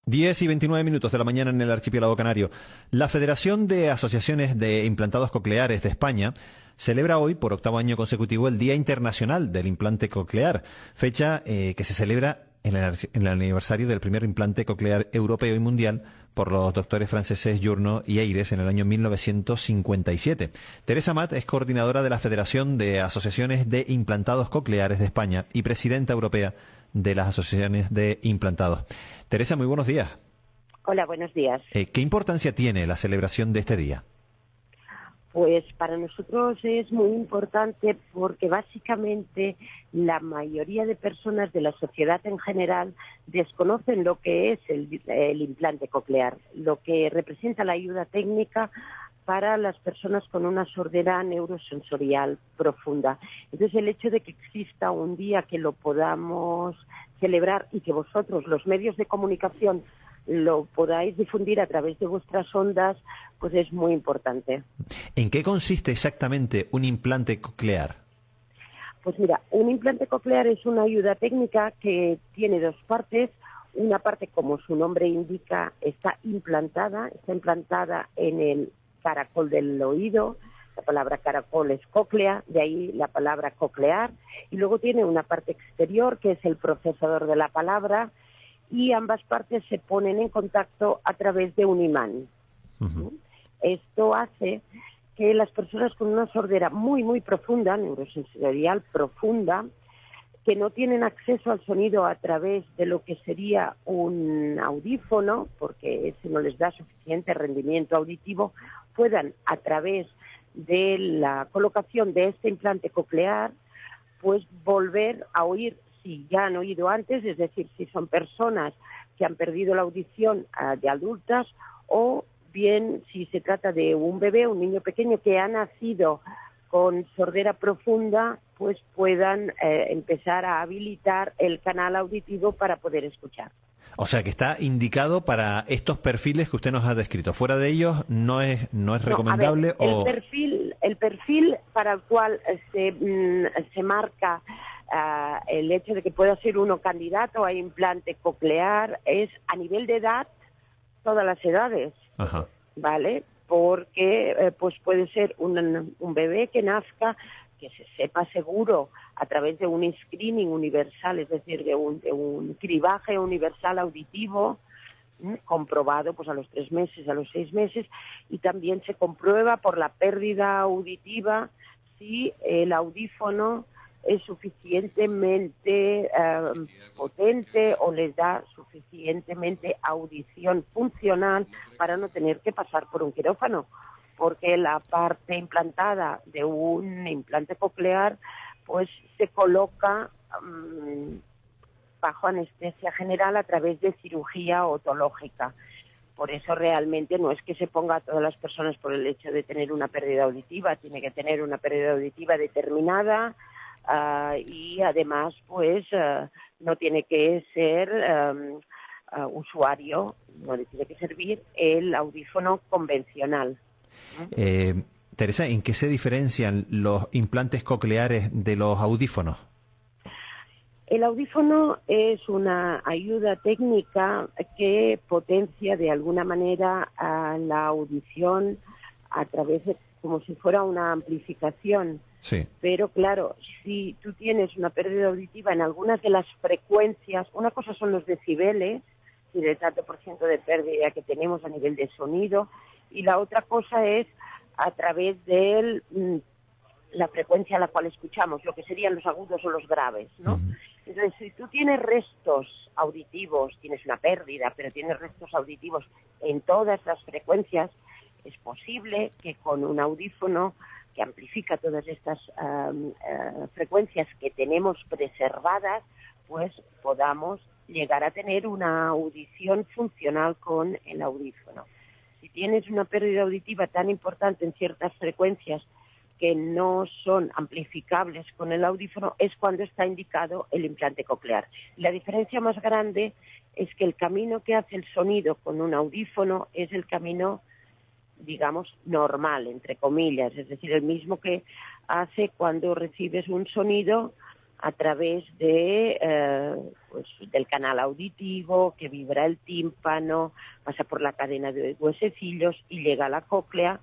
10:29 de la mañana en el archipiélago canario. La Federación de Asociaciones de Implantados Cocleares de España celebra hoy, por octavo año consecutivo, el Día Internacional del Implante Coclear, fecha que se celebra en el aniversario del primer implante coclear europeo y mundial por los doctores franceses Journo y Eyres en el año 1957. Teresa Mat es coordinadora de la Federación de Asociaciones de Implantados Cocleares de España y presidenta europea de las asociaciones de implantados. Teresa, muy buenos días. Hola, buenos días. ¿Qué importancia tiene la celebración de este día? Pues para nosotros es muy importante porque básicamente la mayoría de personas de la sociedad en general desconocen lo que es el implante coclear, lo que representa la ayuda técnica para las personas con una sordera neurosensorial profunda. Entonces, el hecho de que exista un día que lo podamos celebrar y que vosotros, los medios de comunicación, lo podáis difundir a través de vuestras ondas, pues es muy importante. ¿En qué consiste exactamente un implante coclear? Pues mira, un implante coclear es una ayuda técnica que tiene dos partes. Una parte, como su nombre indica, está implantada en el caracol del oído. La palabra caracol es cóclea, de ahí la palabra coclear. Y luego tiene una parte exterior, que es el procesador de la palabra, y ambas partes se ponen en contacto a través de un imán. Esto hace que las personas con una sordera muy, muy profunda, neurosensorial profunda, que no tienen acceso al sonido a través de lo que sería un audífono, porque ese no les da suficiente rendimiento auditivo, puedan, a través de la colocación de este implante coclear, pues volver a oír si ya han oído antes, es decir, si son personas que han perdido la audición de adultas, o bien si se trata de un bebé, un niño pequeño que ha nacido con sordera profunda, pues puedan empezar a habilitar el canal auditivo para poder escuchar. O sea que está indicado para estos perfiles que usted nos ha descrito. Fuera de ellos no es recomendable. A ver, el perfil para el cual se marca el hecho de que pueda ser uno candidato a implante coclear es a nivel de edad, todas las edades. Ajá. ¿Vale? Porque pues puede ser un bebé que nazca, que se sepa seguro a través de un screening universal, es decir, de un cribaje universal auditivo, comprobado pues a los 3 meses, a los 6 meses, y también se comprueba por la pérdida auditiva si el audífono es suficientemente potente o les da suficientemente audición funcional para no tener que pasar por un quirófano, porque la parte implantada de un implante coclear pues se coloca bajo anestesia general a través de cirugía otológica. Por eso realmente no es que se ponga a todas las personas por el hecho de tener una pérdida auditiva, tiene que tener una pérdida auditiva determinada. Y además pues no tiene que ser usuario, no le tiene que servir el audífono convencional. Teresa, ¿en qué se diferencian los implantes cocleares de los audífonos? El audífono es una ayuda técnica que potencia de alguna manera a la audición a través de, como si fuera una amplificación. Sí. Pero claro, si tú tienes una pérdida auditiva en algunas de las frecuencias, una cosa son los decibeles, y del tanto por ciento de pérdida que tenemos a nivel de sonido, y la otra cosa es a través de la frecuencia a la cual escuchamos, lo que serían los agudos o los graves, ¿no? Entonces, si tú tienes restos auditivos, tienes una pérdida, pero tienes restos auditivos en todas las frecuencias, es posible que con un audífono que amplifica todas estas frecuencias que tenemos preservadas, pues podamos llegar a tener una audición funcional con el audífono. Si tienes una pérdida auditiva tan importante en ciertas frecuencias que no son amplificables con el audífono, es cuando está indicado el implante coclear. La diferencia más grande es que el camino que hace el sonido con un audífono es el camino, digamos, normal, entre comillas, es decir, el mismo que hace cuando recibes un sonido a través pues, del canal auditivo, que vibra el tímpano, pasa por la cadena de huesecillos y llega a la cóclea,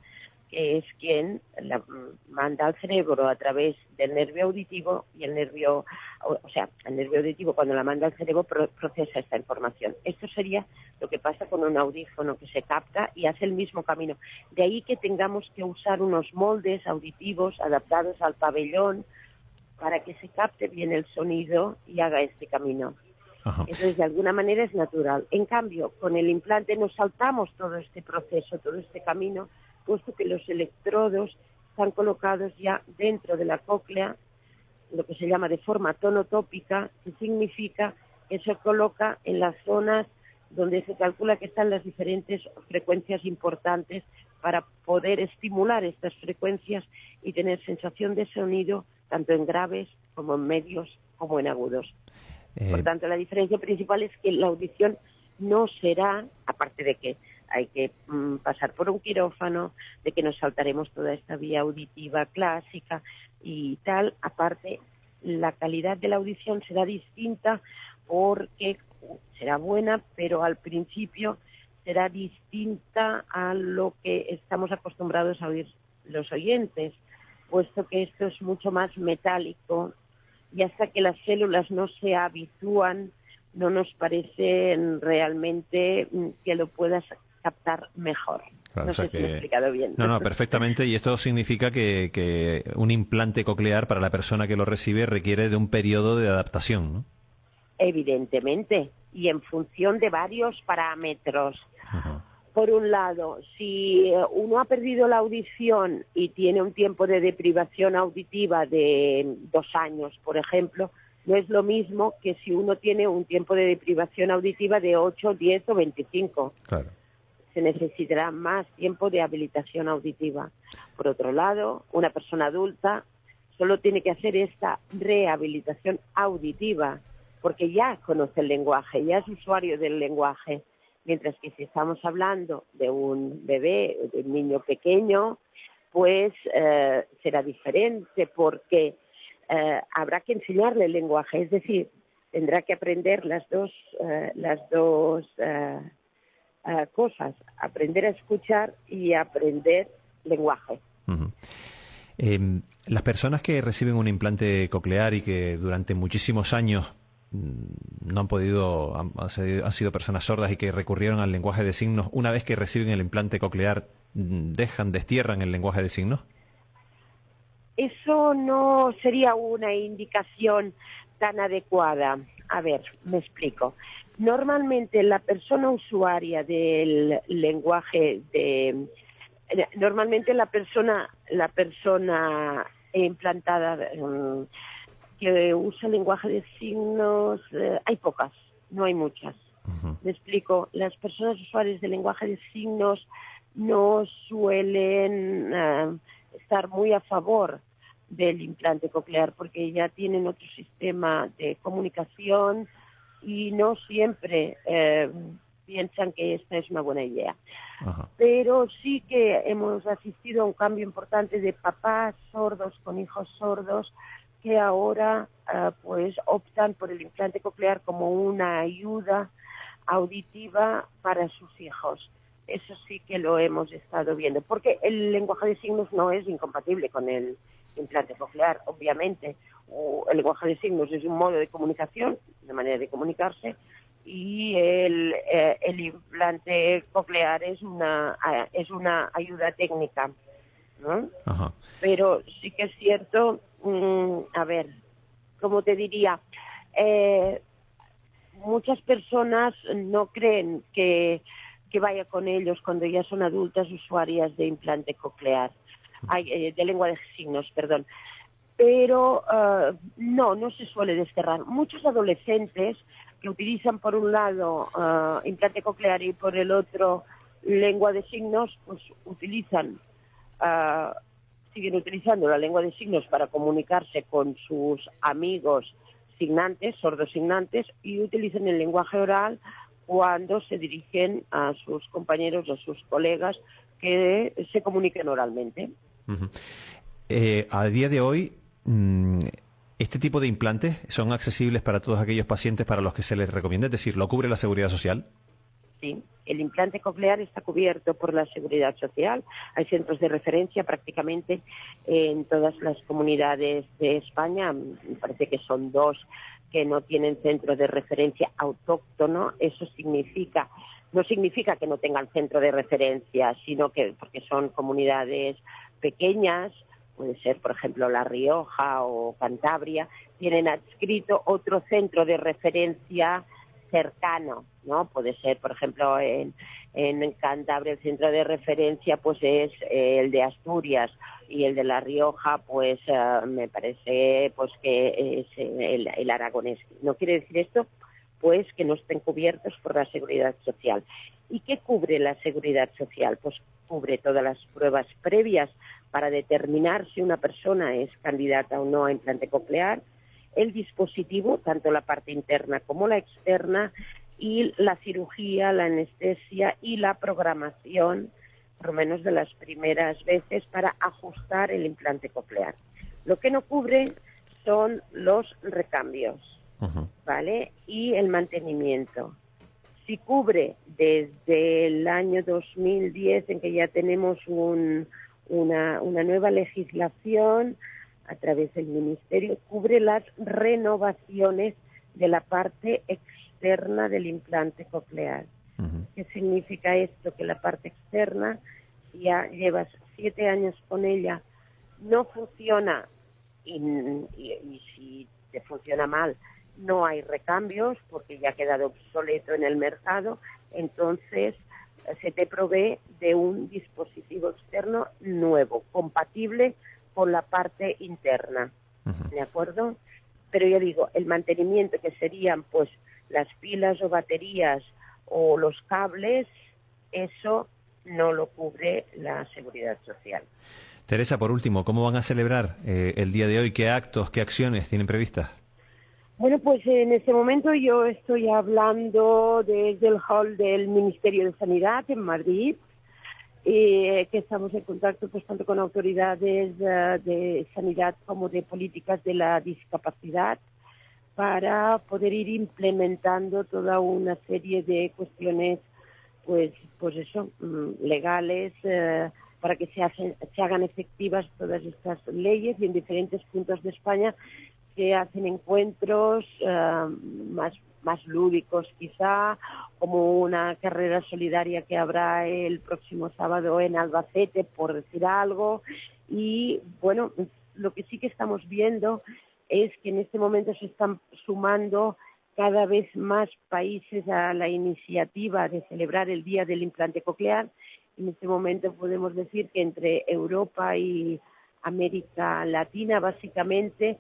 que es quien la manda al cerebro a través del nervio auditivo, y el nervio auditivo, cuando la manda al cerebro, procesa esta información. Esto sería lo que pasa con un audífono, que se capta y hace el mismo camino. De ahí que tengamos que usar unos moldes auditivos adaptados al pabellón para que se capte bien el sonido y haga este camino. Ajá. Entonces, de alguna manera es natural. En cambio, con el implante nos saltamos todo este proceso, todo este camino, puesto que los electrodos están colocados ya dentro de la cóclea, lo que se llama de forma tonotópica, que significa que se coloca en las zonas donde se calcula que están las diferentes frecuencias importantes para poder estimular estas frecuencias y tener sensación de sonido tanto en graves como en medios como en agudos. Por tanto, la diferencia principal es que la audición no será, aparte de que hay que pasar por un quirófano, de que nos saltaremos toda esta vía auditiva clásica y tal, aparte la calidad de la audición será distinta porque será buena, pero al principio será distinta a lo que estamos acostumbrados a oír los oyentes, puesto que esto es mucho más metálico y hasta que las células no se habitúan, no nos parece realmente que lo puedas captar mejor. Claro, no sé si me he explicado bien. No, perfectamente. Y esto significa que un implante coclear para la persona que lo recibe requiere de un periodo de adaptación, ¿no? Evidentemente, y en función de varios parámetros. Ajá. Por un lado, si uno ha perdido la audición y tiene un tiempo de deprivación auditiva de 2 años, por ejemplo, no es lo mismo que si uno tiene un tiempo de deprivación auditiva de 8, 10 o 25. Claro. Se necesitará más tiempo de habilitación auditiva. Por otro lado, una persona adulta solo tiene que hacer esta rehabilitación auditiva, porque ya conoce el lenguaje, ya es usuario del lenguaje. Mientras que si estamos hablando de un bebé, de un niño pequeño, pues será diferente, porque habrá que enseñarle el lenguaje, es decir, tendrá que aprender las dos cosas, aprender a escuchar y aprender lenguaje. Uh-huh. Las personas que reciben un implante coclear y que durante muchísimos años no han podido, han sido personas sordas y que recurrieron al lenguaje de signos, una vez que reciben el implante coclear, destierran el lenguaje de signos. Eso no sería una indicación tan adecuada. A ver, me explico. Normalmente la persona usuaria del lenguaje normalmente la persona implantada que usa el lenguaje de signos, hay pocas, no hay muchas. Uh-huh. Me explico. Las personas usuarias del lenguaje de signos no suelen estar muy a favor del implante coclear porque ya tienen otro sistema de comunicación y no siempre piensan que esta es una buena idea. Uh-huh. Pero sí que hemos asistido a un cambio importante de papás sordos con hijos sordos que ahora pues optan por el implante coclear como una ayuda auditiva para sus hijos. Eso sí que lo hemos estado viendo, porque el lenguaje de signos no es incompatible con el implante coclear, obviamente. El lenguaje de signos es un modo de comunicación, una manera de comunicarse, y el implante coclear es una ayuda técnica, ¿no? Ajá. Pero sí que es cierto, a ver, ¿cómo te diría? Muchas personas no creen que vaya con ellos cuando ya son adultas usuarias de implante coclear, de lengua de signos, perdón. Pero no se suele desterrar. Muchos adolescentes que utilizan por un lado implante coclear y por el otro lengua de signos, pues siguen utilizando la lengua de signos para comunicarse con sus amigos signantes, sordos signantes, y utilizan el lenguaje oral cuando se dirigen a sus compañeros o sus colegas que se comuniquen oralmente. Uh-huh. A día de hoy, ¿en ¿Este tipo de implantes son accesibles para todos aquellos pacientes para los que se les recomienda? Es decir, ¿lo cubre la Seguridad Social? Sí, el implante coclear está cubierto por la Seguridad Social. Hay centros de referencia prácticamente en todas las comunidades de España. Me parece que son 2 que no tienen centro de referencia autóctono. Eso no significa que no tengan centro de referencia, sino que porque son comunidades pequeñas, puede ser, por ejemplo, La Rioja o Cantabria, tienen adscrito otro centro de referencia cercano, ¿no? Puede ser, por ejemplo, en Cantabria el centro de referencia pues es el de Asturias, y el de La Rioja pues me parece pues que es el aragonés. No quiere decir esto pues que no estén cubiertos por la Seguridad Social. ¿Y qué cubre la Seguridad Social? Pues cubre todas las pruebas previas para determinar si una persona es candidata o no a implante coclear, el dispositivo, tanto la parte interna como la externa, y la cirugía, la anestesia y la programación, por lo menos de las primeras veces, para ajustar el implante coclear. Lo que no cubre son los recambios, ¿vale? Y el mantenimiento. Si cubre desde el año 2010, en que ya tenemos una nueva legislación, a través del Ministerio, cubre las renovaciones de la parte externa del implante coclear. ¿Qué significa esto? Que la parte externa, si ya llevas 7 años con ella, no funciona y si te funciona mal, no hay recambios porque ya ha quedado obsoleto en el mercado, entonces se te provee de un dispositivo externo nuevo, compatible con la parte interna, ¿de acuerdo? Pero ya digo, el mantenimiento, que serían pues las pilas o baterías o los cables, eso no lo cubre la Seguridad Social. Teresa, por último, ¿cómo van a celebrar el día de hoy? ¿Qué actos, qué acciones tienen previstas? Bueno, pues en este momento yo estoy hablando desde el hall del Ministerio de Sanidad en Madrid, que estamos en contacto pues tanto con autoridades de sanidad como de políticas de la discapacidad para poder ir implementando toda una serie de cuestiones pues eso, legales, para que se hagan efectivas todas estas leyes, y en diferentes puntos de España se hacen encuentros más lúdicos quizá, como una carrera solidaria que habrá el próximo sábado en Albacete, por decir algo. Y bueno, lo que sí que estamos viendo es que en este momento se están sumando cada vez más países a la iniciativa de celebrar el Día del Implante Coclear. En este momento podemos decir que entre Europa y América Latina, básicamente,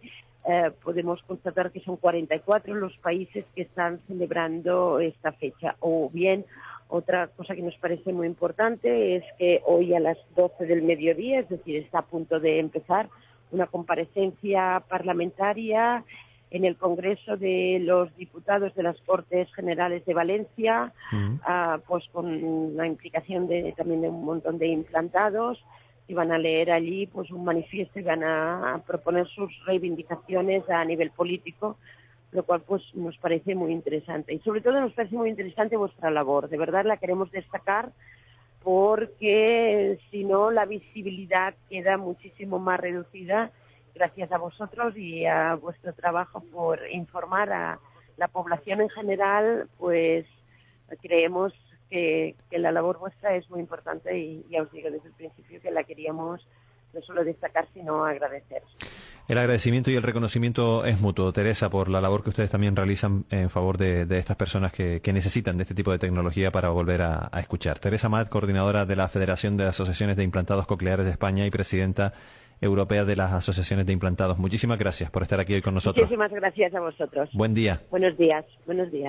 podemos constatar que son 44 los países que están celebrando esta fecha. O bien, otra cosa que nos parece muy importante es que hoy a las 12 del mediodía, es decir, está a punto de empezar una comparecencia parlamentaria en el Congreso de los Diputados de las Cortes Generales de Valencia, pues con la implicación también de un montón de implantados, y van a leer allí pues un manifiesto y van a proponer sus reivindicaciones a nivel político, lo cual pues nos parece muy interesante. Y sobre todo nos parece muy interesante vuestra labor, de verdad la queremos destacar, porque si no la visibilidad queda muchísimo más reducida. Gracias a vosotros y a vuestro trabajo por informar a la población en general, pues creemos que la labor vuestra es muy importante, y ya os digo desde el principio que la queríamos no solo destacar, sino agradecer. El agradecimiento y el reconocimiento es mutuo, Teresa, por la labor que ustedes también realizan en favor de estas personas que necesitan de este tipo de tecnología para volver a escuchar. Teresa Amat, coordinadora de la Federación de Asociaciones de Implantados Cocleares de España y presidenta europea de las asociaciones de implantados. Muchísimas gracias por estar aquí hoy con nosotros. Muchísimas gracias a vosotros. Buen día. Buenos días. Buenos días.